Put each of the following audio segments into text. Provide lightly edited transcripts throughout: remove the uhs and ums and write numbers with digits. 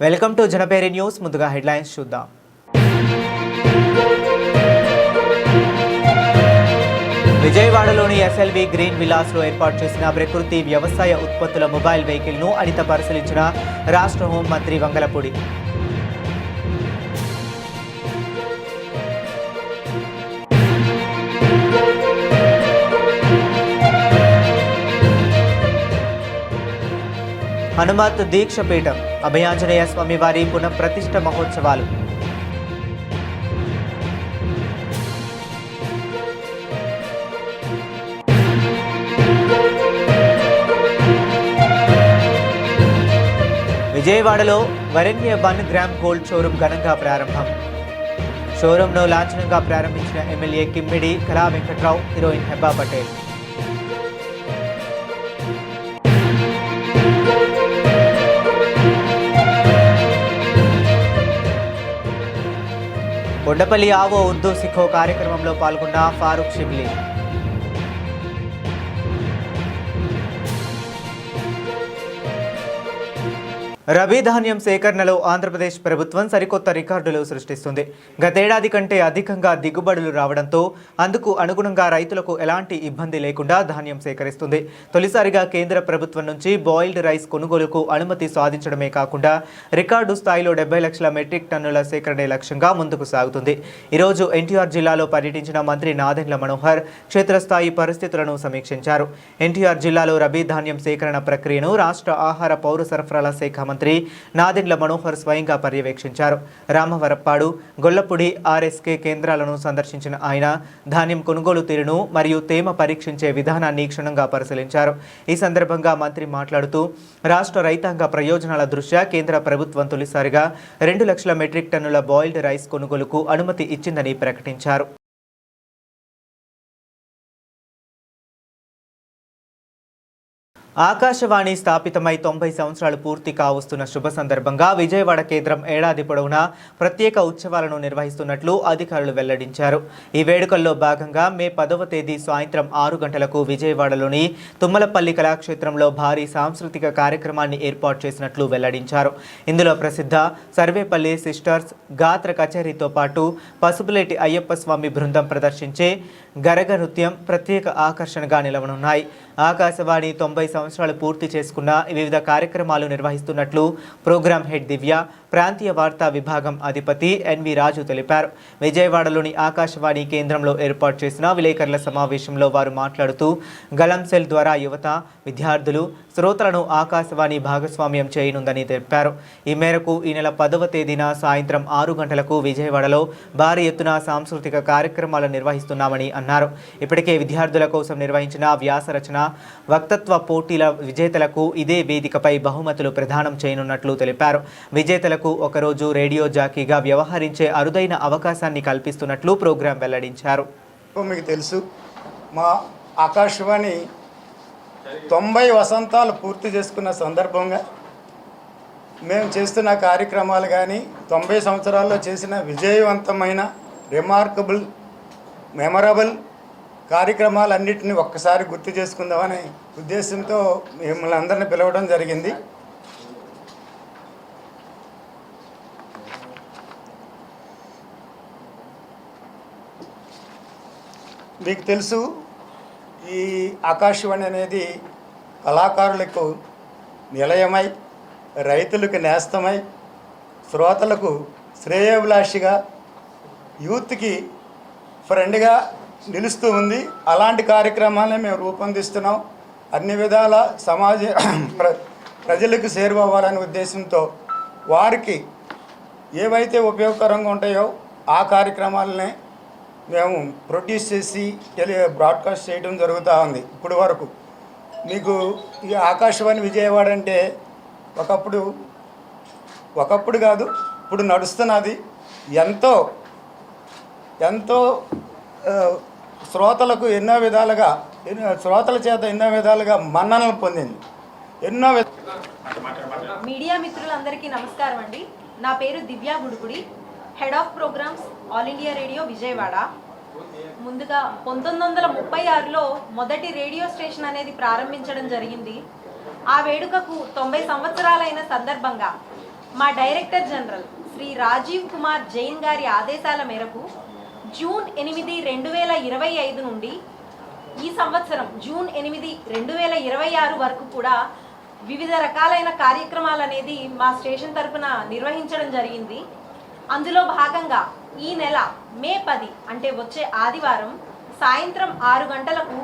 Welcome to జనపేరి news. ముందుగా headlines చూద్దాం. విజయవాడలోని ఎస్ఎల్వి గ్రీన్ విలాస్లో ఏర్పాటు చేసిన ప్రకృతి వ్యవసాయ ఉత్పత్తుల మొబైల్ వెహికల్ను అనిత పరిశీలించిన రాష్ట్ర హోంమంత్రి వంగలపూడి. హనుమత్ దీక్షపీఠం అభయాంజనేయ స్వామివారి పునఃప్రతిష్ఠ మహోత్సవాలు. విజయవాడలో వరెణ్య 1 గ్రామ్ గోల్డ్ షోరూం ఘనంగా ప్రారంభం. షోరూంను లాంఛనంగా ప్రారంభించిన ఎమ్మెల్యే కిమ్మిడి కళా వెంకట్రావు, హీరోయిన్ హెబ్బా పటేల్. కొండపల్లి ఆవో ఉర్దూ సిఖో కార్యక్రమంలో పాల్గొన్న ఫారూక్ షిబ్లీ. రబీ ధాన్యం సేకరణలో ఆంధ్రప్రదేశ్ ప్రభుత్వం సరికొత్త రికార్డులు సృష్టిస్తుంది. గతేడాది కంటే అధికంగా దిగుబడులు రావడంతో అందుకు అనుగుణంగా రైతులకు ఎలాంటి ఇబ్బంది లేకుండా ధాన్యం సేకరిస్తుంది. తొలిసారిగా కేంద్ర ప్రభుత్వం నుంచి బాయిల్డ్ రైస్ కొనుగోలుకు అనుమతి సాధించడమే కాకుండా రికార్డు స్థాయిలో 70 లక్షల మెట్రిక్ టన్నుల సేకరణే లక్ష్యంగా ముందుకు సాగుతుంది. ఈరోజు ఎన్టీఆర్ జిల్లాలో పర్యటించిన మంత్రి నాదెండ్ల మనోహర్ క్షేత్రస్థాయి పరిస్థితులను సమీక్షించారు. ఎన్టీఆర్ జిల్లాలో రబీ ధాన్యం సేకరణ ప్రక్రియను రాష్ట్ర ఆహార పౌర సరఫరాల శాఖ మంత్రి నాదెండ్ల మనోహర్ స్వయంగా పర్యవేక్షించారు. రామవరప్పాడు, గొల్లపూడి ఆర్ఎస్కే కేంద్రాలను సందర్శించిన ఆయన ధాన్యం కొనుగోలు తీరును మరియు తేమ పరీక్షించే విధానాన్ని క్షుణ్ణంగా పరిశీలించారు. ఈ సందర్భంగా మంత్రి మాట్లాడుతూ రాష్ట్ర రైతాంగ ప్రయోజనాల దృష్ట్యా కేంద్ర ప్రభుత్వం తొలిసారిగా 2 లక్షల మెట్రిక్ టన్నుల బాయిల్డ్ రైస్ కొనుగోలుకు అనుమతి ఇచ్చిందని ప్రకటించారు. ఆకాశవాణి స్థాపితమై 90 సంవత్సరాలు పూర్తి కావస్తున్న శుభ సందర్భంగా విజయవాడ కేంద్రం ఏడాది పొడవునా ప్రత్యేక ఉత్సవాలను నిర్వహిస్తున్నట్లు అధికారులు వెల్లడించారు. ఈ వేడుకల్లో భాగంగా మే 10వ తేదీ సాయంత్రం 6 గంటలకు విజయవాడలోని తుమ్మలపల్లి కళాక్షేత్రంలో భారీ సాంస్కృతిక కార్యక్రమాన్ని ఏర్పాటు చేసినట్లు వెల్లడించారు. ఇందులో ప్రసిద్ధ సర్వేపల్లి సిస్టర్స్ గాత్ర కచేరీతో పాటు పసుపులేటి అయ్యప్ప స్వామి బృందం ప్రదర్శించే గరగ నృత్యం ప్రత్యేక ఆకర్షణగా నిలవనున్నాయి. ఆకాశవాణి 90 సంవత్సరాలు పూర్తి చేసుకున్న వివిధ కార్యక్రమాలు నిర్వహిస్తున్నట్లు ప్రోగ్రాం హెడ్ దివ్య, ప్రాంతీయ వార్తా విభాగం అధిపతి ఎన్వి రాజు తెలిపారు. విజయవాడలోని ఆకాశవాణి కేంద్రంలో ఏర్పాటు చేసిన విలేకరుల సమావేశంలో వారు మాట్లాడుతూ గలం సెల్ ద్వారా యువత, విద్యార్థులు, శ్రోతలను ఆకాశవాణి భాగస్వామ్యం చేయనుందని తెలిపారు. ఈ మేరకు ఈ నెల 10వ తేదీన సాయంత్రం 6 గంటలకు విజయవాడలో భారీ ఎత్తున సాంస్కృతిక కార్యక్రమాలు నిర్వహిస్తున్నామని అన్నారు. ఇప్పటికే విద్యార్థుల కోసం నిర్వహించిన వ్యాస రచన, వక్తత్వ పోటీల విజేతలకు ఇదే వేదికపై బహుమతులు ప్రదానం చేయనున్నట్లు తెలిపారు. విజేతలకు ఒకరోజు రేడియో జాకీగా వ్యవహరించే అరుదైన అవకాశాన్ని కల్పిస్తున్నట్లు ప్రోగ్రాం వెల్లడించారు. మీకు తెలుసు, మా ఆకాశవాణి 90 వసంతాలు పూర్తి చేసుకున్న సందర్భంగా మేము చేస్తున్న కార్యక్రమాలు కానీ 90 సంవత్సరాల్లో చేసిన విజయవంతమైన రిమార్కబుల్ మెమరబుల్ కార్యక్రమాలన్నింటినీ ఒక్కసారి గుర్తు చేసుకుందామనే ఉద్దేశంతో మిమ్మల్ని అందరినీ పిలవడం జరిగింది. మీకు తెలుసు, ఈ ఆకాశవాణి అనేది కళాకారులకు నిలయమై, రైతులకు నేస్తమై, శ్రోతలకు శ్రేయోభిలాషిగా, యూత్కి ఫ్రెండ్గా నిలుస్తూ ఉంది. అలాంటి కార్యక్రమాలనే మేము రూపొందిస్తున్నాం. అన్ని విధాల ప్రజలకు చేరువవ్వాలనే ఉద్దేశంతో వారికి ఏవైతే ఉపయోగకరంగా ఉంటాయో ఆ కార్యక్రమాలనే మేము ప్రొడ్యూస్ చేసి బ్రాడ్కాస్ట్ చేయడం జరుగుతూ ఉంది. ఇప్పుడు వరకు మీకు ఈ ఆకాశవాణి విజయవాడ అంటే ఒకప్పుడు కాదు, ఇప్పుడు నడుస్తున్నది. ఎంతో శ్రోతలకు శ్రోతల చేత ఎన్నో విధాలుగా మన్ననలు పొందింది. మీడియా మిత్రులందరికీ నమస్కారం అండి. నా పేరు Divya Gudugudi, head of programmes all India radio Vijayawada. ముందుగా 1936లో మొదటి రేడియో స్టేషన్ అనేది ప్రారంభించడం జరిగింది. ఆ వేడుకకు 90 సంవత్సరాలైన సందర్భంగా మా డైరెక్టర్ జనరల్ శ్రీ రాజీవ్ కుమార్ జైన్ గారి ఆదేశాల మేరకు జూన్ 8, 2025 నుండి ఈ సంవత్సరం జూన్ 8, 2026 వరకు కూడా వివిధ రకాలైన కార్యక్రమాలు అనేది మా స్టేషన్ తరఫున నిర్వహించడం జరిగింది. అందులో భాగంగా ఈ నెల మే 10 అంటే వచ్చే ఆదివారం సాయంత్రం 6 గంటలకు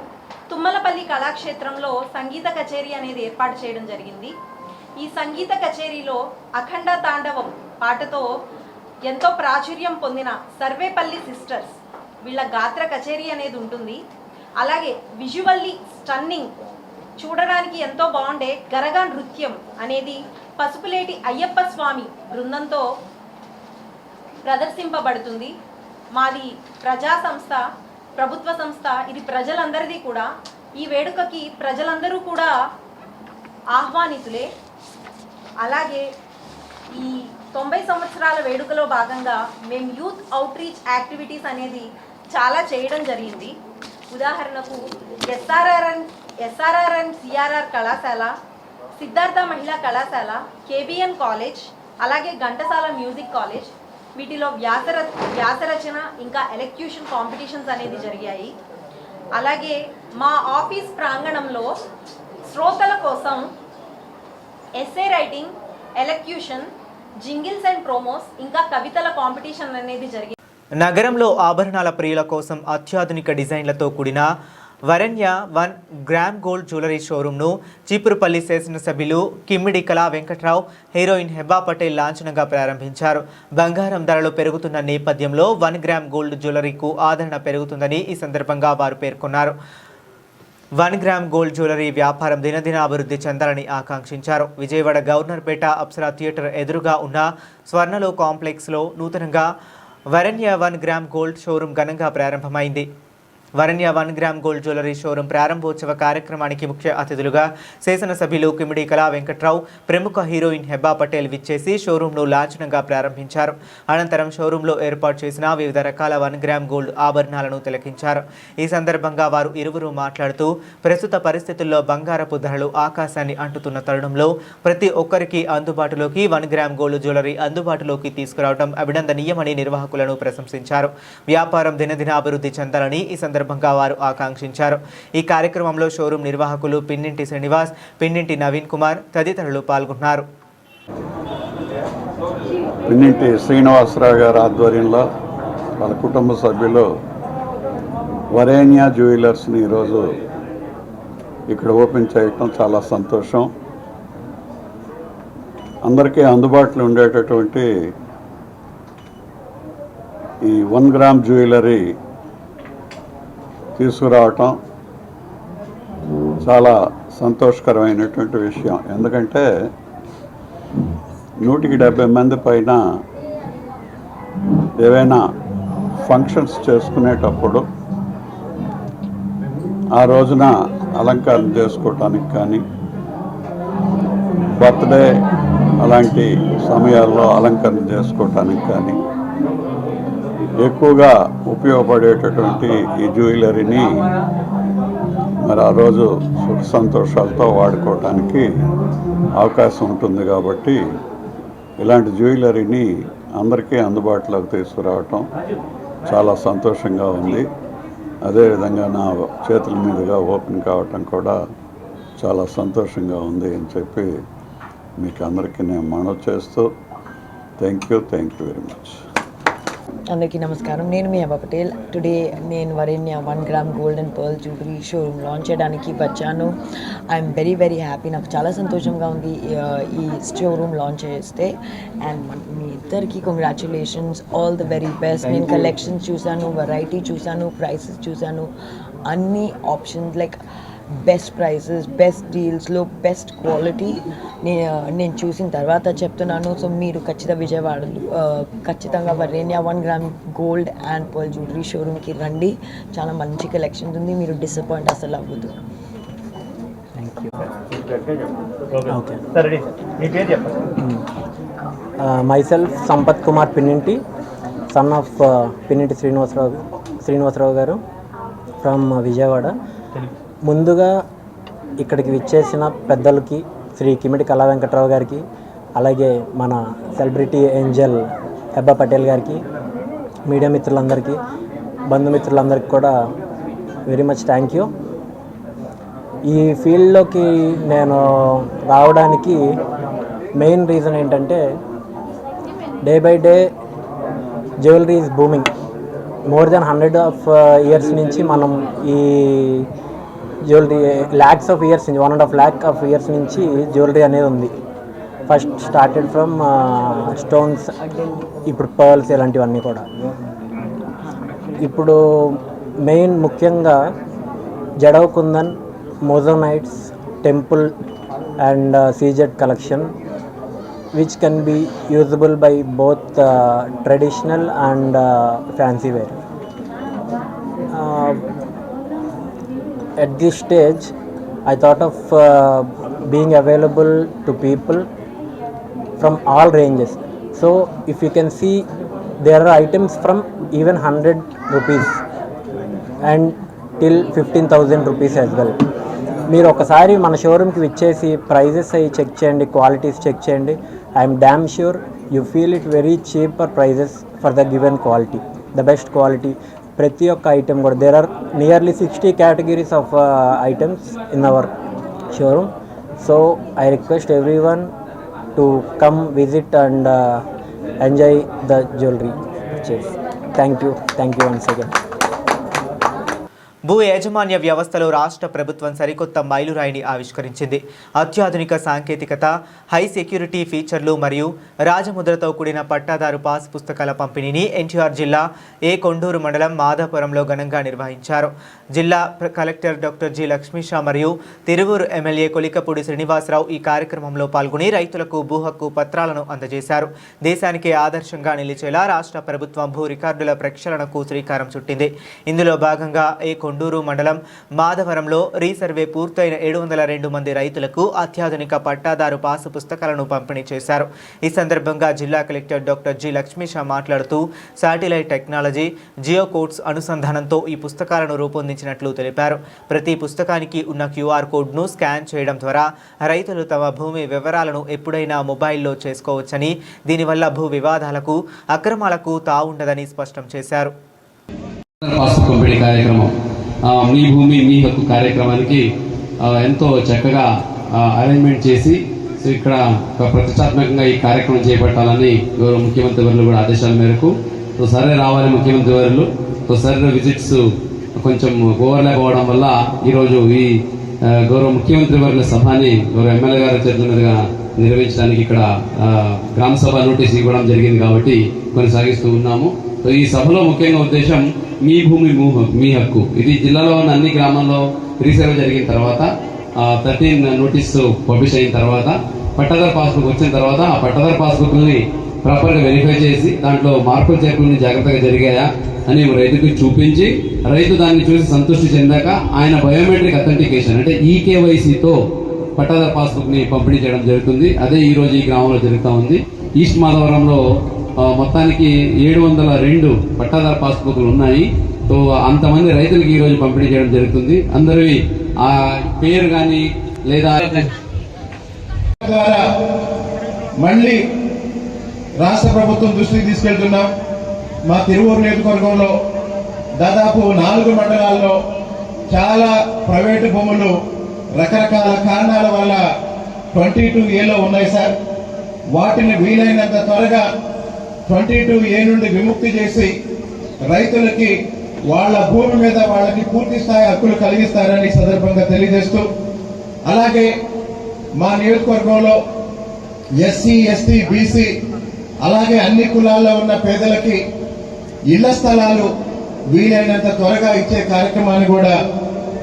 తుమ్మలపల్లి కళాక్షేత్రంలో సంగీత కచేరీ అనేది ఏర్పాటు చేయడం జరిగింది. ఈ సంగీత కచేరీలో అఖండ తాండవం పాటతో ఎంతో ప్రాచుర్యం పొందిన సర్వేపల్లి సిస్టర్స్ వీళ్ళ గాత్ర కచేరీ అనేది ఉంటుంది. అలాగే విజువల్లీ స్టన్నింగ్ చూడడానికి ఎంతో బాగుండే గరగా నృత్యం అనేది పసుపులేటి అయ్యప్ప స్వామి బృందంతో ప్రదర్శింపబడుతుంది. మాది ప్రజా సంస్థ, ప్రభుత్వ సంస్థ, ఇది ప్రజలందరిది కూడా. ఈ వేడుకకి ప్రజలందరూ కూడా ఆహ్వానితులే. అలాగే ఈ 90 సంవత్సరాల వేడుకలో భాగంగా మేము యూత్ అవుట్ రీచ్ యాక్టివిటీస్ అనేది చాలా చేయడం జరిగింది. ఉదాహరణకు ఎస్ఆర్ఆర్ఎన్ సిఆర్ఆర్ కళాశాల, సిద్ధార్థ మహిళా కళాశాల, కేబిఎన్ కాలేజ్, అలాగే ఘంటసాల మ్యూజిక్ కాలేజ్, వీటిలో వ్యాసరచన ఇంకా ఎలక్యూషన్ కాంపిటీషన్స్ అనేది జరిగాయి. అలాగే మా ఆఫీస్ ప్రాంగణంలో శ్రోతల కోసం essay writing, elocution, jingles and promos ఇంకా కవితల కాంపిటీషన్ అనేది జరిగింది. నగరంలో ఆభరణాల ప్రియుల కోసం అత్యాధునిక డిజైన్లతో కూడిన వరణ్య 1 గ్రామ్ గోల్డ్ జ్యువెలరీ షోరూంను చీపురుపల్లి శాసనసభ్యులు కిమ్మిడి కళా వెంకట్రావు, హీరోయిన్ హెబా పటేల్ లాంఛనంగా ప్రారంభించారు. బంగారం ధరలు పెరుగుతున్న నేపథ్యంలో 1 గ్రామ్ గోల్డ్ జ్యువెలరీకు ఆదరణ పెరుగుతుందని ఈ సందర్భంగా వారు పేర్కొన్నారు. 1 గ్రామ్ గోల్డ్ జ్యువెలరీ వ్యాపారం దినదిన అభివృద్ధి చెందాలని ఆకాంక్షించారు. విజయవాడ గవర్నర్పేట అప్సరా థియేటర్ ఎదురుగా ఉన్న స్వర్ణలో కాంప్లెక్స్లో నూతనంగా వరణ్య 1 గ్రామ్ గోల్డ్ షోరూం ఘనంగా ప్రారంభమైంది. వరణ్య 1 గ్రామ్ గోల్డ్ జ్యువెలరీ షోరూం ప్రారంభోత్సవ కార్యక్రమానికి ముఖ్య అతిథులుగా శాసనసభ్యులు కిమిడి కళా వెంకట్రావు, ప్రముఖ హీరోయిన్ హెబా పటేల్ విచ్చేసి షోరూంను లాంఛనంగా ప్రారంభించారు. అనంతరం షోరూంలో ఏర్పాటు చేసిన వివిధ రకాల 1 గ్రామ్ గోల్డ్ ఆభరణాలను తిలకించారు. ఈ సందర్భంగా వారు ఇరువురు మాట్లాడుతూ ప్రస్తుత పరిస్థితుల్లో బంగారపు ధరలు ఆకాశాన్ని అంటుతున్న తరుణంలో ప్రతి ఒక్కరికి అందుబాటులోకి 1 గ్రామ్ గోల్డ్ జ్యువెలరీ అందుబాటులోకి తీసుకురావడం అభినందనీయమని నిర్వాహకులను ప్రశంసించారు. వ్యాపారం దినదిన అభివృద్ధి చెందాలని ఈ సందర్భంగా వారు ఆకాంక్షించారు. ఈ కార్యక్రమంలో షోరూం నిర్వాహకులు పిన్నింటి శ్రీనివాస్, పిన్నింటి నవీన్ కుమార్ తదితరులు పాల్గొన్నారు. పిన్నింటి శ్రీనివాసరావు గారి ఆధ్వర్యంలో వాళ్ళ కుటుంబ సభ్యులు వరేణ్య జ్యువెలర్స్ని ఈరోజు ఇక్కడ ఓపెన్ చేయటం చాలా సంతోషం. అందరికీ అందుబాటులో ఉండేటటువంటి ఈ 1 గ్రామ్ జ్యువెలరీ తీసుకురావటం చాలా సంతోషకరమైనటువంటి విషయం. ఎందుకంటే 170 మంది పైన ఏవైనా ఫంక్షన్స్ చేసుకునేటప్పుడు ఆ రోజున అలంకారం చేసుకోవటానికి కానీ, బర్త్డే అలాంటి సమయాల్లో అలంకరణ చేసుకోవటానికి కానీ ఎక్కువగా ఉపయోగపడేటటువంటి ఈ జ్యువెలరీని మరి ఆ రోజు సుఖ సంతోషాలతో వాడుకోవటానికి అవకాశం ఉంటుంది. కాబట్టి ఇలాంటి జ్యువెలరీని అందరికీ అందుబాటులోకి తీసుకురావటం చాలా సంతోషంగా ఉంది. అదేవిధంగా నా చేతుల మీదుగా ఓపెన్ కావటం కూడా చాలా సంతోషంగా ఉంది అని చెప్పి మీకు అందరికీ నేను మనవి చేస్తూ థ్యాంక్ యూ వెరీ మచ్. అందరికీ నమస్కారం. నేను మీ హెబా పటేల్. టుడే నేను Varanya 1 gram gold and pearl jewellery showroom launch చేయడానికి వచ్చాను. I'm very happy. నాకు చాలా సంతోషంగా ఉంది ఈ షోరూమ్ లాంచ్ చేస్తే. అండ్ మీ ఇద్దరికి congratulations, all the very best. నేను కలెక్షన్స్ చూశాను, వెరైటీ చూశాను, ప్రైసెస్ చూశాను, అన్ని options like best prices, best డీల్స్లో బెస్ట్ క్వాలిటీ నేను చూసిన తర్వాత చెప్తున్నాను. సో మీరు ఖచ్చితంగా Varanya 1 gram gold and pearl jewellery షోరూమ్కి రండి. చాలా మంచి కలెక్షన్స్ ఉంది, మీరు డిసప్పాయింట్ అసలు అవ్వదు. Myself Sampath Kumar Pinninti, son of Pinninti Srinivasarao గారు ఫ్రమ్ విజయవాడ. ముందుగా ఇక్కడికి విచ్చేసిన పెద్దలకి, శ్రీ కిమిడి కళా వెంకట్రావు గారికి, అలాగే మన సెలబ్రిటీ ఏంజల్ హెబ్బా పటేల్ గారికి, మీడియా మిత్రులందరికీ, బంధుమిత్రులందరికీ కూడా వెరీ మచ్ థ్యాంక్ యూ. ఈ ఫీల్డ్లోకి నేను రావడానికి మెయిన్ రీజన్ ఏంటంటే day by day jewellery is booming. More than 100 years నుంచి మనం ఈ జ్యువెలరీ ల్యాక్స్ ఆఫ్ ఇయర్స్ నుంచి 1.5 lakh years నుంచి జ్యువెలరీ అనేది ఉంది. ఫస్ట్ స్టార్టెడ్ ఫ్రమ్ స్టోన్స్, ఇప్పుడు పర్ల్స్ ఇలాంటివన్నీ కూడా. ఇప్పుడు మెయిన్ ముఖ్యంగా jadau kundan, moissanites, temple and CZ collection which can be usable by both traditional and fancy wear. At this stage I thought of being available to people from all ranges. So if you can see, there are items from even 100 rupees and till 15,000 rupees as well. మీరు ఒకసారి మన షోరూమ్కి విచ్చేసి prices అవి చెక్ చేయండి, qualities చెక్ చేయండి. I'm damn sure you feel it very cheaper prices for the given quality, the best quality. ప్రతి ఒక్క ఐటెం కూడా there are nearly 60 categories of items in our showroom. So I request every one to come visit and enjoy the jewellery purchase. Thank you once again. భూ యాజమాన్య వ్యవస్థలో రాష్ట్ర ప్రభుత్వం సరికొత్త మైలురాయిని ఆవిష్కరించింది. అత్యాధునిక సాంకేతికత, హై సెక్యూరిటీ ఫీచర్లు మరియు రాజముద్రతో కూడిన పట్టాదారు పాస్ పుస్తకాల పంపిణీని ఎన్టీఆర్ జిల్లా కొండూరు మండలం మాధాపురంలో ఘనంగా నిర్వహించారు. జిల్లా కలెక్టర్ డాక్టర్ జి లక్ష్మీషా మరియు తిరువూరు ఎమ్మెల్యే కొలికపూడి శ్రీనివాసరావు ఈ కార్యక్రమంలో పాల్గొని రైతులకు భూ హక్కు పత్రాలను అందజేశారు. దేశానికి ఆదర్శంగా నిలిచేలా రాష్ట్ర ప్రభుత్వం భూ రికార్డుల ప్రక్షాళనకు శ్రీకారం చుట్టింది. ఇందులో భాగంగా కొండూరు మండలం మాధవరంలో రీసర్వే పూర్తయిన 702 మంది రైతులకు అత్యాధునిక పట్టాదారు పాసు పుస్తకాలను పంపిణీ చేశారు. ఈ సందర్భంగా జిల్లా కలెక్టర్ డాక్టర్ జి లక్ష్మీషా మాట్లాడుతూ శాటిలైట్ టెక్నాలజీ, జియో కోడ్స్ అనుసంధానంతో ఈ పుస్తకాలను రూపొందించినట్లు తెలిపారు. ప్రతి పుస్తకానికి ఉన్న QR కోడ్ను స్కాన్ చేయడం ద్వారా రైతులు తమ భూమి వివరాలను ఎప్పుడైనా మొబైల్లో చేసుకోవచ్చని, దీనివల్ల భూ వివాదాలకు, అక్రమాలకు తావుండదని స్పష్టం చేశారు. మీ భూమి మీ హక్కు కార్యక్రమానికి ఎంతో చక్కగా అరేంజ్మెంట్ చేసి ఇక్కడ ప్రతిష్టాత్మకంగా ఈ కార్యక్రమం చేపట్టాలని గౌరవ ముఖ్యమంత్రి వర్యులు కూడా ఆదేశాల మేరకు సరే రావాలి ముఖ్యమంత్రి వర్యులు. సరే విజిట్స్ కొంచెం ఓవర్లాప్ అవ్వడం వల్ల ఈరోజు ఈ గౌరవ ముఖ్యమంత్రి వర్యుల సభని గౌరవ ఎమ్మెల్యే గారి చేతుల మీదుగా నిర్వహించడానికి ఇక్కడ గ్రామ సభ నోటీస్ ఇవ్వడం జరిగింది కాబట్టి కొనసాగిస్తూ ఉన్నాము. ఈ సభలో ముఖ్యంగా ఉద్దేశం మీ భూమి మీ హక్కు. ఇది జిల్లాలో ఉన్న అన్ని గ్రామాల్లో రీసర్వే జరిగిన తర్వాత 13 నోటీస్ పబ్లిష్ అయిన తర్వాత పట్టాదారు పాస్బుక్ వచ్చిన తర్వాత ఆ పట్టాదారు పాస్బుక్ని ప్రాపర్గా వెరిఫై చేసి దాంట్లో మార్పులు చేర్పులని జాగ్రత్తగా జరిగాయా అని రైతుకు చూపించి రైతు దాన్ని చూసి సంతృష్టి చెందాక ఆయన బయోమెట్రిక్ అథెంటికేషన్ అంటే ఈకేవైసీతో పట్టాదారు పాస్బుక్ని పంపిణీ చేయడం జరుగుతుంది. అదే ఈ రోజు ఈ గ్రామంలో జరుగుతూ ఉంది. ఈస్ట్ మాధవరంలో మొత్తానికి 702 పట్టాదారు పాస్బుక్లు ఉన్నాయి. సో అంతమంది రైతులకు ఈ రోజు పంపిణీ చేయడం జరుగుతుంది. అందరివి ఆ పేరు కానీ లేదా ద్వారా మళ్ళీ రాష్ట్ర ప్రభుత్వం దృష్టికి తీసుకెళ్తున్నాం. మా తిరువూరు నియోజకవర్గంలో దాదాపు 4 మండలాల్లో చాలా ప్రైవేటు భూములు రకరకాల కారణాల వల్ల 22A ఉన్నాయి సార్. వాటిని వీలైనంత త్వరగా 22A నుండి విముక్తి చేసి రైతులకి వాళ్ళ భూమి మీద వాళ్ళకి పూర్తి స్థాయి హక్కులు కలిగిస్తారని సందర్భంగా తెలియజేస్తూ, అలాగే మా నియోజకవర్గంలో SC, ST, BC అలాగే అన్ని కులాల్లో ఉన్న పేదలకి ఇళ్ల స్థలాలు వీలైనంత త్వరగా ఇచ్చే కార్యక్రమాన్ని కూడా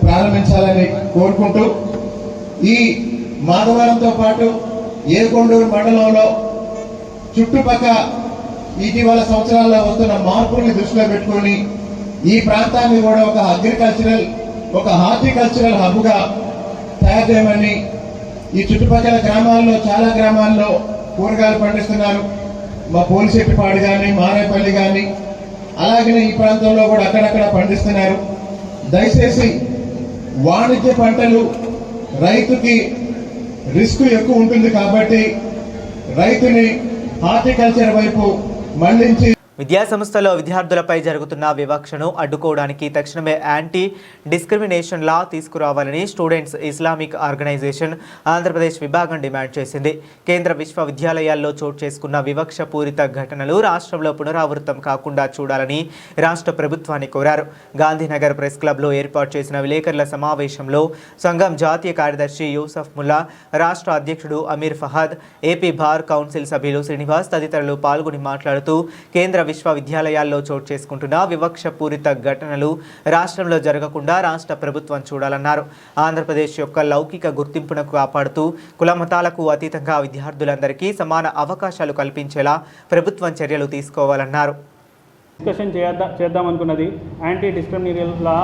ప్రారంభించాలని కోరుకుంటూ, ఈ మాధవరంతో పాటు కొండూరు మండలంలో చుట్టుపక్కల ఇటీవల సంవత్సరాల్లో వస్తున్న మార్పుల్ని దృష్టిలో పెట్టుకుని ఈ ప్రాంతాన్ని కూడా ఒక హార్టికల్చరల్ హబ్గా తయారు చేయమని, ఈ చుట్టుపక్కల గ్రామాల్లో చాలా గ్రామాల్లో కూరగాయలు పండిస్తున్నారు. మా పోలిశెట్టిపాడు కానీ మారేపల్లి కానీ అలాగనే ఈ ప్రాంతంలో కూడా అక్కడక్కడ పండిస్తున్నారు. దయచేసి వాణిజ్య పంటలు రైతుకి రిస్క్ ఎక్కువ ఉంటుంది కాబట్టి రైతుని హార్టికల్చర్ వైపు మళ్లించి విద్యా సంస్థలో విద్యార్థులపై జరుగుతున్న వివక్షను అడ్డుకోవడానికి తక్షణమే యాంటీ డిస్క్రిమినేషన్ లా తీసుకురావాలని స్టూడెంట్స్ ఇస్లామిక్ ఆర్గనైజేషన్ ఆంధ్రప్రదేశ్ విభాగం డిమాండ్ చేసింది. కేంద్ర విశ్వవిద్యాలయాల్లో చోటు చేసుకున్న వివక్ష పూరిత ఘటనలు రాష్ట్రంలో పునరావృతం కాకుండా చూడాలని రాష్ట్ర ప్రభుత్వాన్ని కోరారు. గాంధీనగర్ ప్రెస్ క్లబ్లో ఏర్పాటు చేసిన విలేకరుల సమావేశంలో సంఘం జాతీయ కార్యదర్శి యూసఫ్ ముల్లా, రాష్ట్ర అధ్యక్షుడు Ameer Fahad, AP bar council సభ్యులు శ్రీనివాస్ తదితరులు పాల్గొని మాట్లాడుతూ కేంద్ర విశ్వవిద్యాలయాల్లో చోటు చేసుకుంటున్న వివక్ష పూరిత ఘటనలు రాష్ట్రంలో జరగకుండా రాష్ట్ర ప్రభుత్వం చూడాలన్నారు. ఆంధ్రప్రదేశ్ యొక్క లౌకిక గుర్తింపునకు కాపాడుతూ కుల మతాలకు అతీతంగా విద్యార్థులందరికీ సమాన అవకాశాలు కల్పించేలా ప్రభుత్వం చర్యలు తీసుకోవాలన్నారు. డిస్కషన్ చేద్దామనుకున్నది anti discrimination law,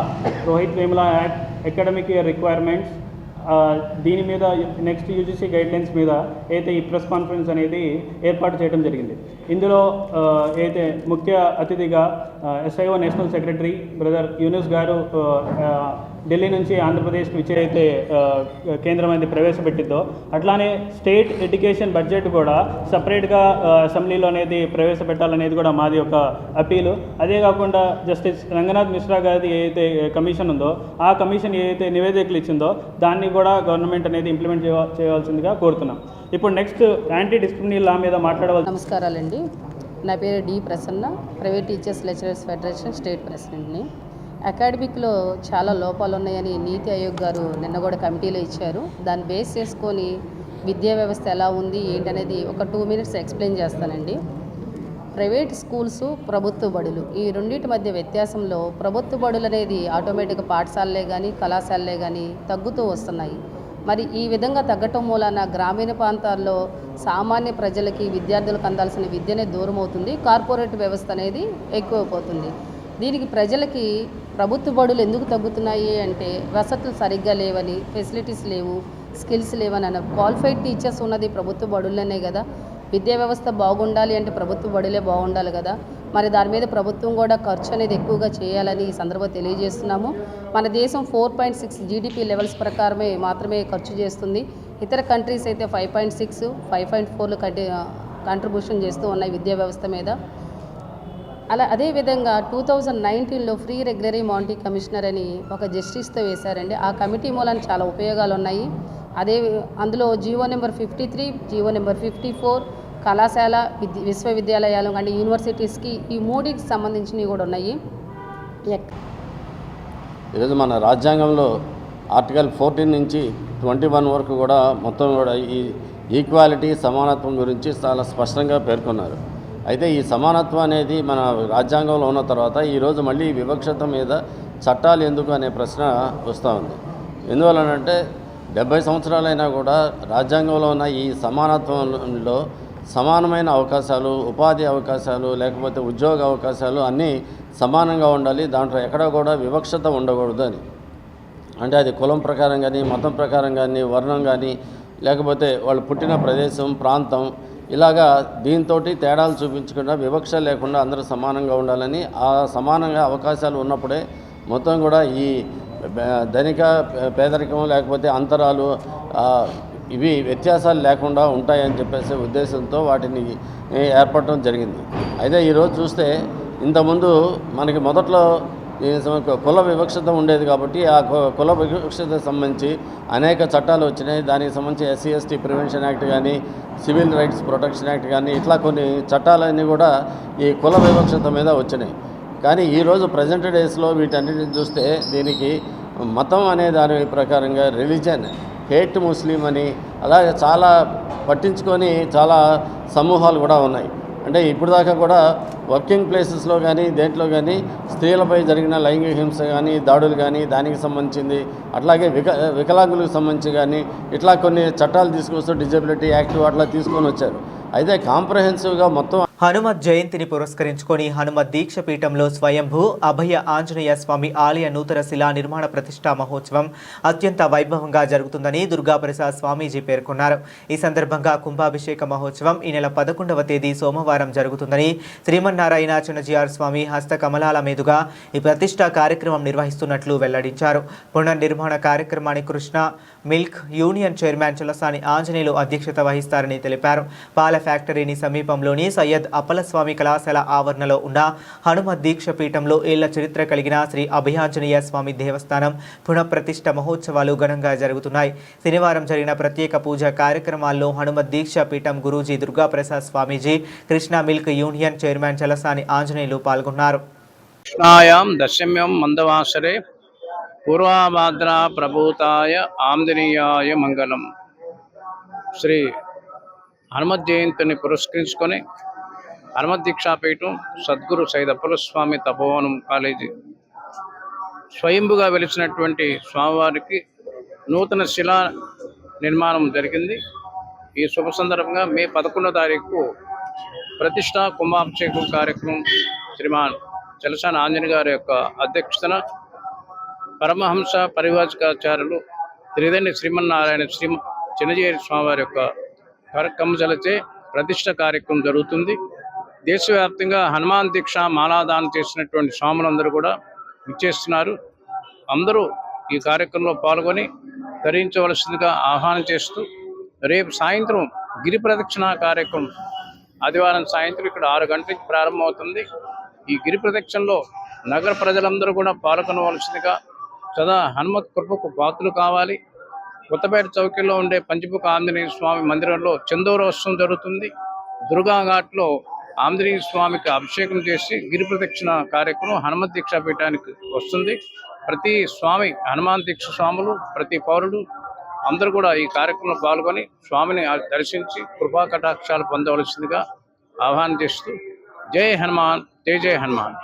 Rohith Vemula act, academic year requirements, దీని మీద నెక్స్ట్ యూజీసీ గైడ్లైన్స్ మీద అయితే ఈ ప్రెస్ కాన్ఫరెన్స్ అనేది ఏర్పాటు చేయడం జరిగింది. ఇందులో అయితే ముఖ్య అతిథిగా SIO national secretary brother Yunus గారు ఢిల్లీ నుంచి ఆంధ్రప్రదేశ్కి వచ్చి అయితే కేంద్రం అనేది ప్రవేశపెట్టిందో అట్లానే స్టేట్ ఎడ్యుకేషన్ బడ్జెట్ కూడా సపరేట్గా అసెంబ్లీలో అనేది ప్రవేశపెట్టాలనేది కూడా మాది ఒక అపీలు. అదే కాకుండా జస్టిస్ రంగనాథ్ మిశ్రా గారి ఏదైతే కమిషన్ ఉందో ఆ కమిషన్ ఏదైతే నివేదికలు ఇచ్చిందో దాన్ని కూడా గవర్నమెంట్ అనేది ఇంప్లిమెంట్ చేయవలసిందిగా కోరుతున్నాం. ఇప్పుడు నెక్స్ట్ యాంటీ డిస్క్రిమినేషన్ లా మీద మాట్లాడవలసి. నమస్కారాలండి, నా పేరు D Prasanna, private teachers lecturers federation state ప్రెసిడెంట్ని. అకాడమిక్లో చాలా లోపాలు ఉన్నాయని నీతి ఆయోగ్ గారు నిన్న కూడా కమిటీలో ఇచ్చారు. దాన్ని బేస్ చేసుకొని విద్యా వ్యవస్థ ఎలా ఉంది ఏంటనేది ఒక 2 minutes ఎక్స్ప్లెయిన్ చేస్తానండి. ప్రైవేట్ స్కూల్స్, ప్రభుత్వ బడులు, ఈ రెండింటి మధ్య వ్యత్యాసంలో ప్రభుత్వ బడులు అనేది ఆటోమేటిక్గా పాఠశాలలే కానీ కళాశాలలే కానీ తగ్గుతూ వస్తున్నాయి. మరి ఈ విధంగా తగ్గటం మూలాన గ్రామీణ ప్రాంతాల్లో సామాన్య ప్రజలకి విద్యార్థులకు అందాల్సిన విద్యనే దూరం అవుతుంది, కార్పొరేట్ వ్యవస్థ అనేది ఎక్కువైపోతుంది. దీనికి ప్రజలకి ప్రభుత్వ బడులు ఎందుకు తగ్గుతున్నాయి అంటే వసతులు సరిగ్గా లేవని, ఫెసిలిటీస్ లేవు, స్కిల్స్ లేవని అన్న క్వాలిఫైడ్ టీచర్స్ ఉన్నది ప్రభుత్వ బడుల్లోనే కదా. విద్యా వ్యవస్థ బాగుండాలి అంటే ప్రభుత్వ బడులే బాగుండాలి కదా. మరి దాని మీద ప్రభుత్వం కూడా ఖర్చు అనేది ఎక్కువగా చేయాలని ఈ సందర్భంగా తెలియజేస్తున్నాము. మన దేశం 4.6 జీడిపి లెవెల్స్ ప్రకారమే మాత్రమే ఖర్చు చేస్తుంది. ఇతర కంట్రీస్ అయితే 5.6, 5.4 కంట్రిబ్యూషన్ చేస్తూ ఉన్నాయి విద్యా వ్యవస్థ మీద. అదేవిధంగా 2019లో ఫ్రీ రెగ్యులరీ మానిటరీ కమిషనర్ అని ఒక జస్టిస్తో వేశారండి. ఆ కమిటీ మూలాన చాలా ఉపయోగాలు ఉన్నాయి. అందులో జీవో నెంబర్ 53, జీవో నెంబర్ 54 కళాశాల విశ్వవిద్యాలయాలు అంటే యూనివర్సిటీస్కి ఈ 3కి సంబంధించినవి కూడా ఉన్నాయి. ఈరోజు మన రాజ్యాంగంలో ఆర్టికల్ 14 నుంచి 21 వరకు కూడా మొత్తం కూడా ఈ ఈక్వాలిటీ, సమానత్వం గురించి చాలా స్పష్టంగా పేర్కొన్నారు. అయితే ఈ సమానత్వం అనేది మన రాజ్యాంగంలో ఉన్న తర్వాత ఈరోజు మళ్ళీ వివక్షత మీద చట్టాలు ఎందుకు అనే ప్రశ్న వస్తూ ఉంది. ఎందువలనంటే 70 సంవత్సరాలైనా కూడా రాజ్యాంగంలో ఉన్న ఈ సమానత్వంలో సమానమైన అవకాశాలు, ఉపాధి అవకాశాలు, లేకపోతే ఉద్యోగ అవకాశాలు అన్నీ సమానంగా ఉండాలి, దాంట్లో ఎక్కడ కూడా వివక్షత ఉండకూడదు అని. అంటే అది కులం ప్రకారం కానీ, మతం ప్రకారం కానీ, వర్ణం కానీ, లేకపోతే వాళ్ళు పుట్టిన ప్రదేశం, ప్రాంతం, ఇలాగా దీంతో తేడాలు చూపించకుండా వివక్ష లేకుండా అందరూ సమానంగా ఉండాలని, ఆ సమానంగా అవకాశాలు ఉన్నప్పుడే మొత్తం కూడా ఈ ధనిక పేదరికం లేకపోతే అంతరాలు ఇవి వ్యత్యాసాలు లేకుండా ఉంటాయని చెప్పేసి ఉద్దేశంతో వాటిని ఏర్పడటం జరిగింది. అయితే ఈరోజు చూస్తే ఇంతకుముందు మనకి మొదట్లో కుల వివక్షత ఉండేది కాబట్టి ఆ కుల వివక్షతకు సంబంధించి అనేక చట్టాలు వచ్చినాయి. దానికి సంబంధించి SC ST ప్రివెన్షన్ యాక్ట్ కానీ, సివిల్ రైట్స్ ప్రొటెక్షన్ యాక్ట్ కానీ, ఇట్లా కొన్ని చట్టాలన్నీ కూడా ఈ కుల వివక్షత మీద వచ్చినాయి. కానీ ఈరోజు ప్రజెంట్ డేస్లో వీటన్నిటిని చూస్తే దీనికి మతం అనే దాని ప్రకారంగా రిలీజన్, హేట్ ముస్లిం అని అలాగే చాలా పట్టించుకొని చాలా సమూహాలు కూడా ఉన్నాయి. అంటే ఇప్పుడు దాకా కూడా వర్కింగ్ ప్లేసెస్లో కానీ దేంట్లో కానీ స్త్రీలపై జరిగిన లైంగిక హింస కానీ, దాడులు కానీ దానికి సంబంధించింది, అట్లాగే వికలాంగులకు సంబంధించి కానీ ఇట్లా కొన్ని చట్టాలు తీసుకొస్తూ డిజబిలిటీ యాక్ట్ అట్లా తీసుకొని వచ్చారు. అయితే కాంప్రహెన్సివ్గా మొత్తం హనుమత్ జయంతిని పురస్కరించుకొని హనుమత్ దీక్ష పీఠంలో స్వయంభూ అభయ ఆంజనేయ స్వామి ఆలయ నూతన శిలా నిర్మాణ ప్రతిష్టా మహోత్సవం అత్యంత వైభవంగా జరుగుతుందని దుర్గాప్రసాద్ స్వామీజీ పేర్కొన్నారు. ఈ సందర్భంగా కుంభాభిషేక మహోత్సవం ఈ నెల 11వ తేదీ సోమవారం జరుగుతుందని శ్రీమన్నారాయణ చిన్నజీఆర్ స్వామి హస్త కమలాల మీదుగా ఈ ప్రతిష్టా కార్యక్రమం నిర్వహిస్తున్నట్లు వెల్లడించారు. పునర్నిర్మాణ కార్యక్రమానికి Krishna milk union chairman Chalasani Anjaneyulu అధ్యక్షత వహిస్తారని తెలిపారు. పాల ఫ్యాక్టరీని సమీపంలోని సయ్యద్ అప్పలస్వామి కళాశాల ఆవరణలో ఉన్న హనుమత్ దీక్ష పీఠంలో ఏళ్ల చరిత్ర కలిగిన శ్రీ అభయాంజనేయ స్వామి దేవస్థానం పునఃప్రతిష్ఠ మహోత్సవాలు ఘనంగా జరుగుతున్నాయి. శనివారం జరిగిన ప్రత్యేక పూజా కార్యక్రమాల్లో Hanumat Deeksha Peetham Guruji Durgaprasad Swamiji, Krishna milk union chairman Chalasani Anjaneyulu పాల్గొన్నారు. కృష్ణాయాం దశమ్యం మందవాసరే పూర్వాభాద్ర ప్రభూతాయ ఆంజనేయాయ మంగళం. శ్రీ హనుమత్ జయంతిని పురస్కరించుకొని హనుమత్ దీక్షాపీఠం సద్గురు సైద్ అప్పలస్వామి తపోవనం కాలేజీ స్వయంభుగా వెలిసినటువంటి స్వామివారికి నూతన శిలా నిర్మాణం జరిగింది. ఈ శుభ సందర్భంగా మే 11వ తారీఖు ప్రతిష్టా కుంభాభిషేకం కార్యక్రమం శ్రీమాన్ చలసాని ఆంజనేయ గారి యొక్క అధ్యక్షతన పరమహంస పరివాచకాచార్యులు త్రిదండి శ్రీమన్నారాయణ చిన్నజీఆర్ స్వామివారి యొక్క కార్యక్రమచలచే ప్రతిష్ట కార్యక్రమం జరుగుతుంది. దేశవ్యాప్తంగా హనుమాన్ దీక్ష మాలాదానం చేసినటువంటి స్వాములందరూ కూడా ఇచ్చేస్తున్నారు. అందరూ ఈ కార్యక్రమంలో పాల్గొని ధరించవలసిందిగా ఆహ్వానం చేస్తూ రేపు సాయంత్రం గిరి ప్రదక్షిణ కార్యక్రమం ఆదివారం సాయంత్రం ఇక్కడ 6 గంటలకు ప్రారంభమవుతుంది. ఈ గిరి ప్రదక్షిణలో నగర ప్రజలందరూ కూడా పాల్గొనవలసిందిగా సదా హనుమత్ కృపకు పాత్రలు కావాలి. కొత్తపేట చౌకీలో ఉండే పంచముఖ ఆంజనేయ స్వామి మందిరంలో చందోరోత్సవం జరుగుతుంది. దుర్గాఘాట్లో ఆంజనేయ స్వామికి అభిషేకం చేసి గిరి ప్రదక్షిణ కార్యక్రమం హనుమత్ దీక్షా పీఠానికి వస్తుంది. ప్రతి స్వామి హనుమాన్ దీక్ష స్వాములు ప్రతి పౌరుడు అందరూ కూడా ఈ కార్యక్రమంలో పాల్గొని స్వామిని దర్శించి కృపా కటాక్షాలు పొందవలసిందిగా ఆహ్వానం చేస్తూ జై హనుమాన్, జై జై హనుమాన్.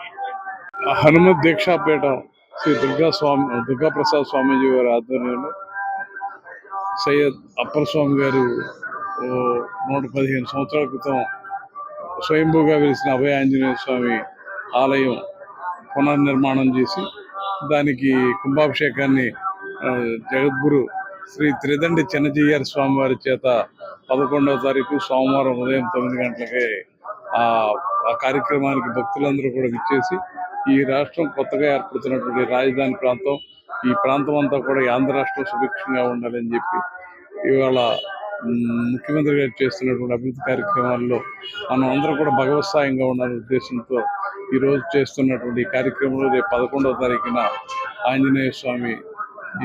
హనుమత్ దీక్షాపీఠం శ్రీ దుర్గాప్రసాద్ స్వామీజీ గారి ఆధ్వర్యంలో సయ్యద్ అప్పలస్వామి గారు 115 సంవత్సరాల క్రితం స్వయంభూగా వెలిసిన అభయ ఆంజనేయ స్వామి ఆలయం పునర్నిర్మాణం చేసి దానికి కుంభాభిషేకాన్ని జగద్గురు శ్రీ త్రిదండి చిన్నజీఆర్ స్వామి వారి చేత 11వ తారీఖు సోమవారం ఉదయం 9 గంటలకే ఆ కార్యక్రమానికి భక్తులందరూ కూడా విచ్చేసి ఈ రాష్ట్రం కొత్తగా ఏర్పడుతున్నటువంటి రాజధాని ప్రాంతం, ఈ ప్రాంతం అంతా కూడా ఆంధ్ర రాష్ట్రం సుభిక్షంగా ఉండాలని చెప్పి ఇవాళ ముఖ్యమంత్రి గారు చేస్తున్నటువంటి అభివృద్ధి కార్యక్రమాల్లో మనం అందరూ కూడా భగవత్ సాయంగా ఉండాలనే ఉద్దేశంతో ఈరోజు చేస్తున్నటువంటి కార్యక్రమంలో రేపు 11వ తారీఖున ఆంజనేయ స్వామి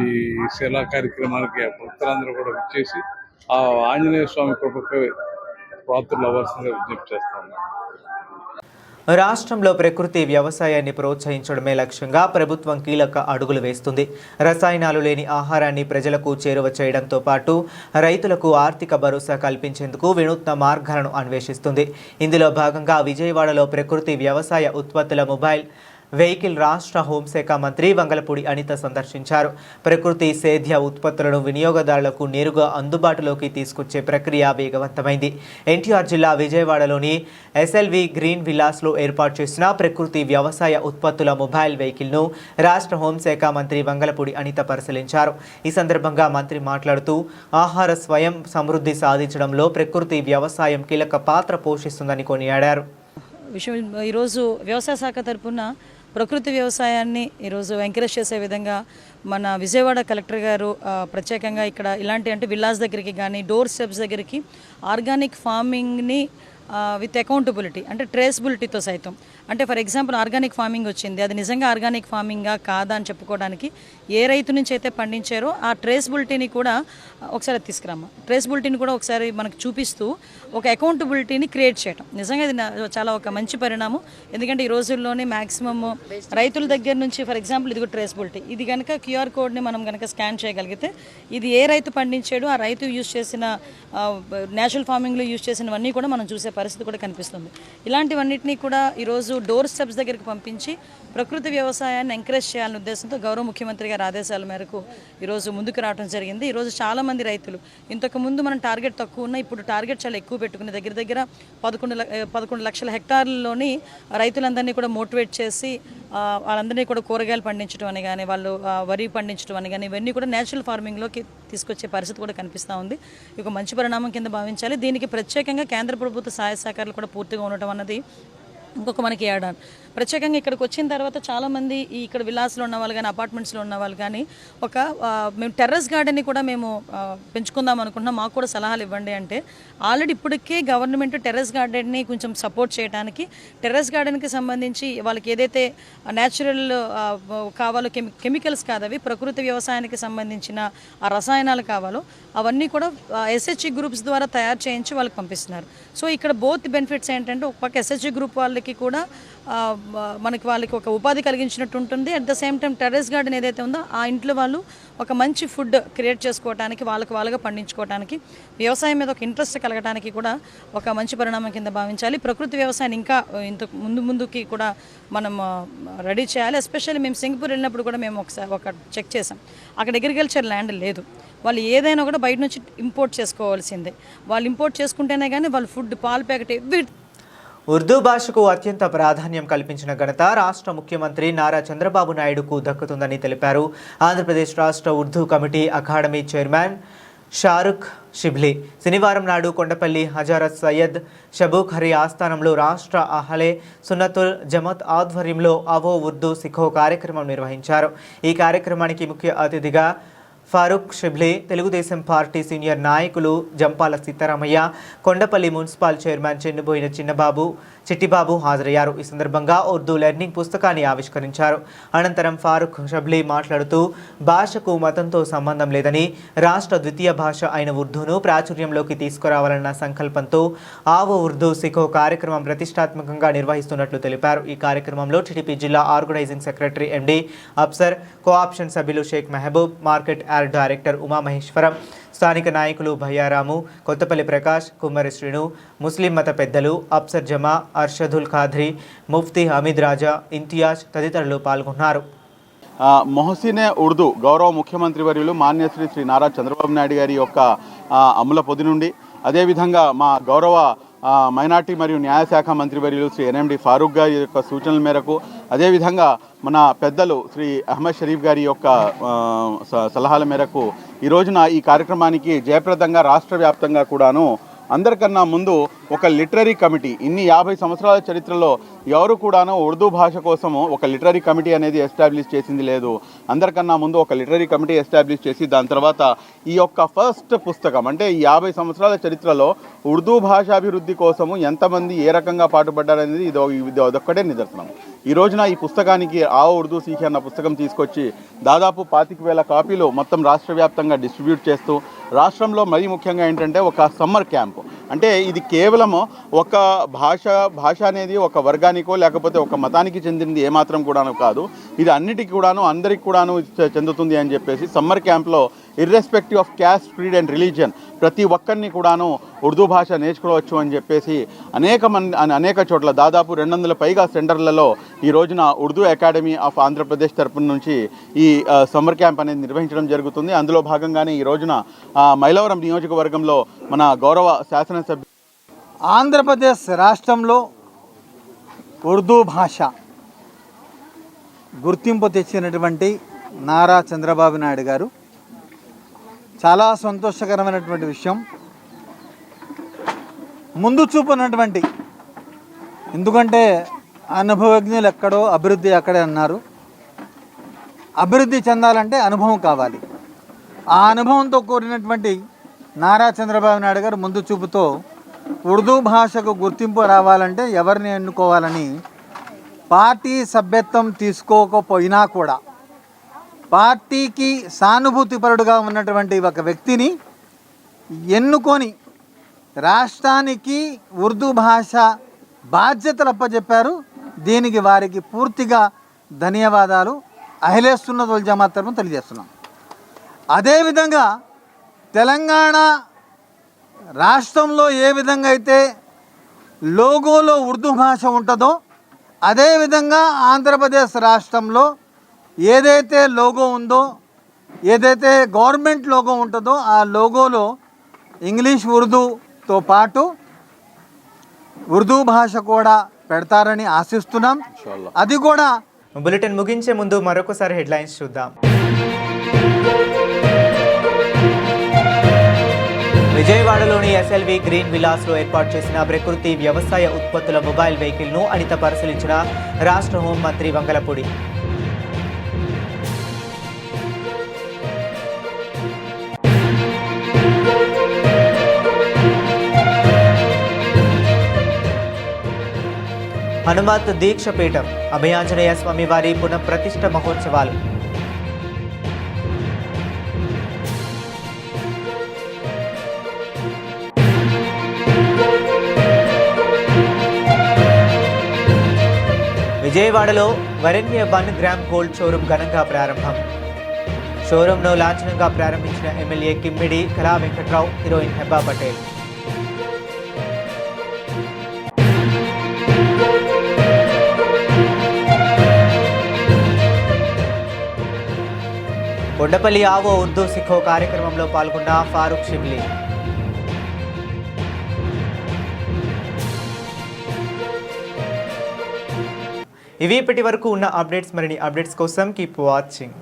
ఈ శిలా కార్యక్రమానికి భక్తులందరూ కూడా విచ్చేసి ఆ ఆంజనేయ స్వామి కృపకు పాత్రలు అవ్వాల్సిందిగా విజ్ఞప్తి చేస్తాను. రాష్ట్రంలో ప్రకృతి వ్యవసాయాన్ని ప్రోత్సహించడమే లక్ష్యంగా ప్రభుత్వం కీలక అడుగులు వేస్తుంది. రసాయనాలు లేని ఆహారాన్ని ప్రజలకు చేరువ చేయడంతో పాటు రైతులకు ఆర్థిక భరోసా కల్పించేందుకు వినూత్న మార్గాలను అన్వేషిస్తుంది. ఇందులో భాగంగా విజయవాడలో ప్రకృతి వ్యవసాయ ఉత్పత్తుల మొబైల్ వెహికల్ రాష్ట్ర హోంశాఖ మంత్రి వంగలపూడి అనిత సందర్శించారు. ప్రకృతి సేద్య ఉత్పత్తులను వినియోగదారులకు నేరుగా అందుబాటులోకి తీసుకొచ్చే ప్రక్రియ వేగవంతమైంది. ఎన్టీఆర్ జిల్లా విజయవాడలోని ఎస్ఎల్వి గ్రీన్ విల్లాస్లో ఏర్పాటు చేసిన ప్రకృతి వ్యవసాయ ఉత్పత్తుల మొబైల్ వెహికల్ను రాష్ట్ర హోంశాఖ మంత్రి వంగలపూడి అనిత పరిశీలించారు. ఈ సందర్భంగా మంత్రి మాట్లాడుతూ ఆహార స్వయం సమృద్ధి సాధించడంలో ప్రకృతి వ్యవసాయం కీలక పాత్ర పోషిస్తుందని కొనియాడారు. ఈరోజు వ్యవసాయ శాఖ తరఫున ప్రకృతి వ్యవసాయాన్ని ఈరోజు ఎంకరేజ్ చేసే విధంగా మన విజయవాడ కలెక్టర్ గారు ప్రత్యేకంగా ఇక్కడ ఇలాంటి అంటే విల్లాస్ దగ్గరికి కానీ డోర్ స్టెప్స్ దగ్గరికి ఆర్గానిక్ ఫార్మింగ్ని విత్ అకౌంటబిలిటీ అంటే ట్రేసబిలిటీతో సైతం అంటే ఫర్ ఎగ్జాంపుల్ ఆర్గానిక్ ఫార్మింగ్ వచ్చింది, అది నిజంగా ఆర్గానిక్ ఫార్మింగా కాదా అని చెప్పుకోవడానికి ఏ రైతు నుంచి అయితే పండించారో ఆ ట్రేసబిలిటీని కూడా ఒకసారి తీసుకురామా ట్రేసబిలిటీని కూడా ఒకసారి మనకు చూపిస్తూ ఒక అకౌంటబిలిటీని క్రియేట్ చేయడం నిజంగా ఇది చాలా ఒక మంచి పరిణామం. ఎందుకంటే ఈ రోజుల్లోనే మ్యాక్సిమమ్ రైతుల దగ్గర నుంచి ఫర్ ఎగ్జాంపుల్ ఇదిగో ట్రేసబిలిటీ, ఇది కనుక క్యూఆర్ కోడ్ని మనం కనుక స్కాన్ చేయగలిగితే ఇది ఏ రైతు పండించాడు, ఆ రైతు యూజ్ చేసిన న్యాచురల్ ఫార్మింగ్లో యూజ్ చేసినవన్నీ కూడా మనం చూసే పరిస్థితి కూడా కనిపిస్తుంది. ఇలాంటివన్నిటినీ కూడా ఈరోజు డోర్ స్టెప్స్ దగ్గరికి పంపించి ప్రకృతి వ్యవసాయాన్ని ఎంకరేజ్ చేయాలనే ఉద్దేశంతో గౌరవ ముఖ్యమంత్రి గారి ఆదేశాల మేరకు ఈరోజు ముందుకు రావడం జరిగింది. ఈరోజు చాలామంది రైతులు ఇంతకుముందు మనం టార్గెట్ తక్కువ ఉన్న ఇప్పుడు టార్గెట్ చాలా ఎక్కువ పెట్టుకుని దగ్గర 11 లక్షల హెక్టార్లలోని రైతులందరినీ కూడా మోటివేట్ చేసి వాళ్ళందరినీ కూడా కూరగాయలు పండించడం అని కానీ వాళ్ళు వరి పండించడం అని కానీ ఇవన్నీ కూడా నేచురల్ ఫార్మింగ్లోకి తీసుకొచ్చే పరిస్థితి కూడా కనిపిస్తూ ఉంది. ఇది ఒక మంచి పరిణామం కింద భావించాలి. దీనికి ప్రత్యేకంగా కేంద్ర ప్రభుత్వ సహాయ సహకారాలు కూడా పూర్తిగా ఉండటం అన్నది ఇంకొక మనకి ఏడాది. ప్రత్యేకంగా ఇక్కడికి వచ్చిన తర్వాత చాలామంది ఇక్కడ విలాస్లో ఉన్న వాళ్ళు కానీ అపార్ట్మెంట్స్లో ఉన్న వాళ్ళు కానీ మేము టెర్రస్ గార్డెన్ని కూడా మేము పెంచుకుందాం అనుకుంటున్నాం, మాకు కూడా సలహాలు ఇవ్వండి అంటే ఆల్రెడీ ఇప్పటికే గవర్నమెంట్ టెర్రస్ గార్డెన్ని కొంచెం సపోర్ట్ చేయడానికి టెర్రస్ గార్డెన్కి సంబంధించి వాళ్ళకి ఏదైతే న్యాచురల్ కావాలో కెమికల్స్ కాదవి ప్రకృతి వ్యవసాయానికి సంబంధించిన ఆ రసాయనాలు కావాలో అవన్నీ కూడా SHG గ్రూప్స్ ద్వారా తయారు చేయించి వాళ్ళకి పంపిస్తున్నారు. సో ఇక్కడ బోత్ బెనిఫిట్స్ ఏంటంటే ఒక పక్క SHG గ్రూప్ వాళ్ళకి కూడా వాళ్ళకి ఒక ఉపాధి కలిగించినట్టు ఉంటుంది. At the same time terrace garden ఏదైతే ఉందో ఆ ఇంట్లో వాళ్ళు ఒక మంచి ఫుడ్ క్రియేట్ చేసుకోవడానికి వాళ్ళగా పండించుకోవడానికి వ్యవసాయం మీద ఒక ఇంట్రెస్ట్ కలగడానికి కూడా ఒక మంచి పరిణామం కింద భావించాలి. ప్రకృతి వ్యవసాయాన్ని ఇంకా ముందుకి కూడా మనం రెడీ చేయాలి. ఎస్పెషల్లీ మేము సింగపూర్ వెళ్ళినప్పుడు కూడా మేము ఒక చెక్ చేసాం. అక్కడ అగ్రికల్చర్ ల్యాండ్ లేదు. వాళ్ళు ఏదైనా కూడా బయట నుంచి ఇంపోర్ట్ చేసుకోవాల్సిందే. వాళ్ళు ఇంపోర్ట్ చేసుకుంటేనే కానీ వాళ్ళు ఫుడ్ పాలు ప్యాకెట్ ఉర్దూ భాషకు అత్యంత ప్రాధాన్యం కల్పించిన ఘనత రాష్ట్ర ముఖ్యమంత్రి నారా చంద్రబాబు నాయుడుకు దక్కుతుందని తెలిపారు ఆంధ్రప్రదేశ్ రాష్ట్ర Urdu committee academy chairman Shahrukh Shibli. శనివారం నాడు కొండపల్లి హజరత్ సయ్యద్ షబూక్ హరి ఆస్థానంలో రాష్ట్ర అహలే సున్నతుల్ జమత్ ఆధ్వర్యంలో అవో ఉర్దూ సిఖో కార్యక్రమం నిర్వహించారు. ఈ కార్యక్రమానికి ముఖ్య అతిథిగా ఫారూక్ షిబ్లీ, తెలుగుదేశం పార్టీ సీనియర్ నాయకులు జంపాల సీతారామయ్య, కొండపల్లి మున్సిపల్ చైర్మన్ చెన్నుబోయిన చిట్టిబాబు హాజరయ్యారు. ఈ సందర్భంగా ఉర్దూ లెర్నింగ్ పుస్తకాన్ని ఆవిష్కరించారు. అనంతరం ఫారూక్ షిబ్లీ మాట్లాడుతూ భాషకు మతంతో సంబంధం లేదని, రాష్ట్ర ద్వితీయ భాష అయిన ఉర్దూను ప్రాచుర్యంలోకి తీసుకురావాలన్న సంకల్పంతో ఆవో ఉర్దూ సిఖో కార్యక్రమం ప్రతిష్టాత్మకంగా నిర్వహిస్తున్నట్లు తెలిపారు. ఈ కార్యక్రమంలో టీడీపీ జిల్లా organising secretary MD Afsar, cooption సభ్యులు Shaik Mehboob, market yard director Umamaheswaram, స్థానిక నాయకులు భయ్యారాము, కొత్తపల్లి ప్రకాష్, కుమ్మరి శ్రీను, ముస్లిం మత పెద్దలు అఫ్సర్ జమా, అర్షదుల్ ఖాద్రి, ముఫ్తీ హమీద్ రాజా, ఇంతియాజ్ తదితరులు పాల్గొన్నారు. మొహసినే ఉర్దూ గౌరవ ముఖ్యమంత్రి వర్యులు మాన్యశ్రీ శ్రీ నారా చంద్రబాబు నాయుడు గారి యొక్క అమల పొది నుండి, అదేవిధంగా మా గౌరవ మైనార్టీ మరియు న్యాయశాఖ మంత్రివర్యులు శ్రీ ఎన్ఎండి ఫారూక్ గారి యొక్క సూచనల మేరకు, అదేవిధంగా మన పెద్దలు శ్రీ అహ్మద్ షరీఫ్ గారి యొక్క సలహాల మేరకు ఈ రోజున ఈ కార్యక్రమానికి జయప్రదంగా రాష్ట్ర వ్యాప్తంగా కూడాను అందరికన్నా ముందు ఒక లిటరరీ కమిటీ, ఇన్ని 50 సంవత్సరాల చరిత్రలో ఎవరు కూడాను ఉర్దూ భాష కోసము ఒక లిటరరీ కమిటీ అనేది ఎస్టాబ్లిష్ చేసింది లేదు. అందరికన్నా ముందు ఒక లిటరరీ కమిటీ ఎస్టాబ్లిష్ చేసి దాని తర్వాత ఈ యొక్క ఫస్ట్ పుస్తకం అంటే ఈ 50 సంవత్సరాల చరిత్రలో ఉర్దూ భాషాభివృద్ధి కోసము ఎంతమంది ఏ రకంగా పాటుపడ్డారనేది ఇది అదొక్కటే నిదర్శనం. ఈ రోజున ఈ పుస్తకానికి ఉర్దూ సీఖ్ అన్న పుస్తకం తీసుకొచ్చి దాదాపు 25,000 కాపీలు మొత్తం రాష్ట్ర వ్యాప్తంగా డిస్ట్రిబ్యూట్ చేస్తూ, రాష్ట్రంలో మరీ ముఖ్యంగా ఏంటంటే ఒక సమ్మర్ క్యాంప్, అంటే ఇది కేవలము ఒక భాష అనేది ఒక వర్గానికో లేకపోతే ఒక మతానికి చెందినది ఏమాత్రం కూడాను కాదు, ఇది అన్నిటికీ కూడాను అందరికి కూడాను చెందుతుంది అని చెప్పేసి సమ్మర్ క్యాంప్లో irrespective of caste, creed and religion ప్రతి ఒక్కరిని కూడాను ఉర్దూ భాష నేర్చుకోవచ్చు అని చెప్పేసి అనేక చోట్ల దాదాపు 200 పైగా సెంటర్లలో ఈ రోజున ఉర్దూ అకాడమీ ఆఫ్ ఆంధ్రప్రదేశ్ తరపున నుంచి ఈ సమ్మర్ క్యాంప్ అనేది నిర్వహించడం జరుగుతుంది. అందులో భాగంగానే ఈ రోజున మైలవరం నియోజకవర్గంలో మన గౌరవ శాసనసభ్యులు ఆంధ్రప్రదేశ్ రాష్ట్రంలో ఉర్దూ భాష గుర్తింపు తెచ్చినటువంటి నారా చంద్రబాబు నాయుడు గారు చాలా సంతోషకరమైనటువంటి విషయం. ముందు చూపున్నటువంటి, ఎందుకంటే అనుభవజ్ఞులు ఎక్కడో అభివృద్ధి అక్కడే అన్నారు. అభివృద్ధి చెందాలంటే అనుభవం కావాలి. ఆ అనుభవంతో కూడినటువంటి నారా చంద్రబాబు నాయుడు గారు ముందు చూపుతో ఉర్దూ భాషకు గుర్తింపు రావాలంటే ఎవరిని ఎన్నుకోవాలని పార్టీ సభ్యత్వం తీసుకోకపోయినా కూడా పార్టీకి సానుభూతిపరుడుగా ఉన్నటువంటి ఒక వ్యక్తిని ఎన్నుకొని రాష్ట్రానికి ఉర్దూ భాష బాధ్యతలు అప్పచెప్పారు. దీనికి వారికి పూర్తిగా ధన్యవాదాలు అహ్లే సున్నత్ వల్ జమాత్ తరపున తెలియజేస్తున్నాం. అదేవిధంగా తెలంగాణ రాష్ట్రంలో ఏ విధంగా అయితే లోగోలో ఉర్దూ భాష ఉంటుందో అదేవిధంగా ఆంధ్రప్రదేశ్ రాష్ట్రంలో ఏదైతే లోగో ఉందో, ఏదైతే గవర్నమెంట్ లోగో ఉంటుందో ఆ లోగోలో ఇంగ్లీష్ ఉర్దూతో పాటు ఉర్దూ భాష కూడా పెడతారని ఆశిస్తున్నాం. అది కూడా బులెటిన్ ముగించే ముందు మరొకసారి హెడ్లైన్స్ చూద్దాం. విజయవాడలోని ఎస్ఎల్వి గ్రీన్ విలాస్లో ఏర్పాటు చేసిన ప్రకృతి వ్యవసాయ ఉత్పత్తుల మొబైల్ వెహికల్ను అనిత పరిశీలించిన రాష్ట్ర హోంమంత్రి వంగలపూడి. హనుమత్ దీక్షపీఠం అభయాంజనేయ స్వామి వారి పునఃప్రతిష్ఠ మహోత్సవాలు. విజయవాడలో వరెన్య 1 గ్రామ్ గోల్డ్ షోరూం ఘనంగా ప్రారంభం. షోరూంను లాంఛనంగా ప్రారంభించిన ఎమ్మెల్యే కిమ్మిడి కళా వెంకట్రావు, హీరోయిన్ హెబ్బా పటేల్. కొండపల్లి ఆవో ఉర్దూ సిఖో కార్యక్రమంలో పాల్గొన్న ఫారూక్ షిబ్లీ. ఇవి ఇప్పటి వరకు ఉన్న అప్డేట్స్. మరిన్ని అప్డేట్స్ కోసం కీప్ వాచింగ్.